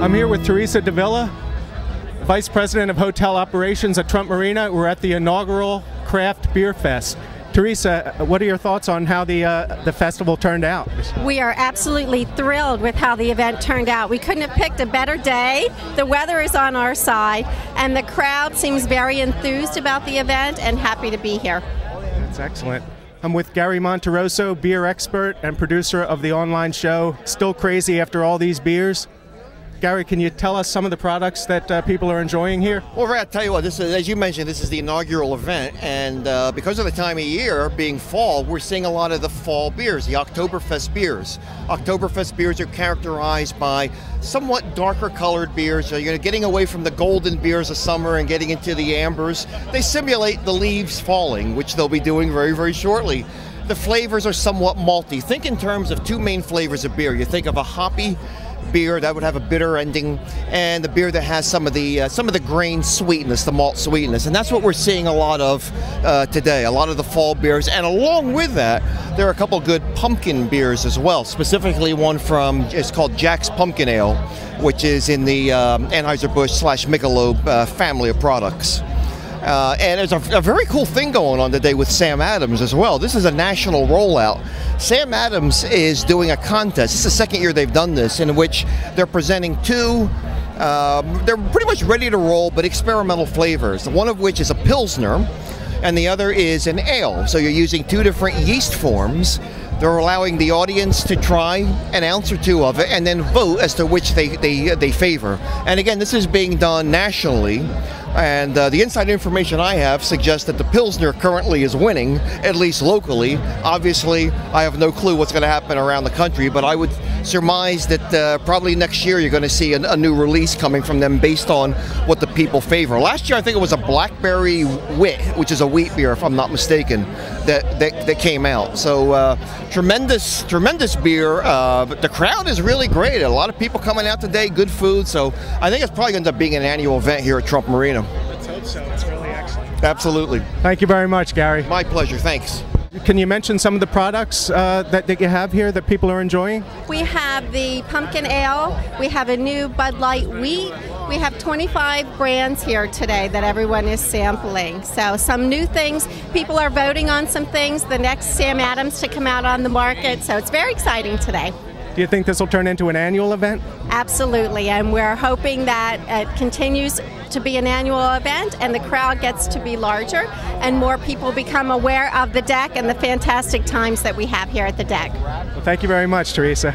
I'm here with Theresa DeVilla, Vice President of Hotel Operations at Trump Marina. We're at the inaugural Craft Beer Fest. Theresa, what are your thoughts on how the festival turned out? We are absolutely thrilled with how the event turned out. We couldn't have picked a better day. The weather is on our side, and the crowd seems very enthused about the event and happy to be here. That's excellent. I'm with Gary Monterosso, beer expert and producer of the online show Still Crazy After All These Beers. Gary, can you tell us some of the products that people are enjoying here? Well, Ray, I'll tell you what, this is, as you mentioned, this is the inaugural event, and because of the time of year being fall, we're seeing a lot of the fall beers, the Oktoberfest beers. Oktoberfest beers are characterized by somewhat darker colored beers. So you're getting away from the golden beers of summer and getting into the ambers. They simulate the leaves falling, which they'll be doing very, very shortly. The flavors are somewhat malty. Think in terms of two main flavors of beer. You think of a hoppy beer that would have a bitter ending, and the beer that has some of the grain sweetness, the malt sweetness, and that's what we're seeing a lot of today. A lot of the fall beers, and along with that, there are a couple good pumpkin beers as well. Specifically, one it's called Jack's Pumpkin Ale, which is in the Anheuser-Busch/Michelob family of products. And there's a very cool thing going on today with Sam Adams as well. This is a national rollout. Sam Adams is doing a contest. It's the second year they've done this, in which they're presenting two, they're pretty much ready to roll, but experimental flavors. One of which is a Pilsner, and the other is an ale. So you're using two different yeast forms. They're allowing the audience to try an ounce or two of it and then vote as to which they favor. And again, this is being done nationally. And the inside information I have suggests that the Pilsner currently is winning, at least locally. Obviously, I have no clue what's going to happen around the country, but I would surmise that probably next year you're going to see a new release coming from them based on what the people favor. Last year, I think it was a Blackberry Wit, which is a wheat beer, if I'm not mistaken, that came out. So tremendous beer. The crowd is really great. A lot of people coming out today, good food. So I think it's probably going to end up being an annual event here at Trump Marina. Let's hope so. It's really excellent. Absolutely. Thank you very much, Gary. My pleasure. Thanks. Can you mention some of the products that you have here that people are enjoying? We have the pumpkin ale. We have a new Bud Light wheat. We have 25 brands here today that everyone is sampling. So some new things. People are voting on some things. The next Sam Adams to come out on the market. So it's very exciting today. Do you think this will turn into an annual event? Absolutely, and we're hoping that it continues to be an annual event and the crowd gets to be larger and more people become aware of the deck and the fantastic times that we have here at the deck. Well, thank you very much, Theresa.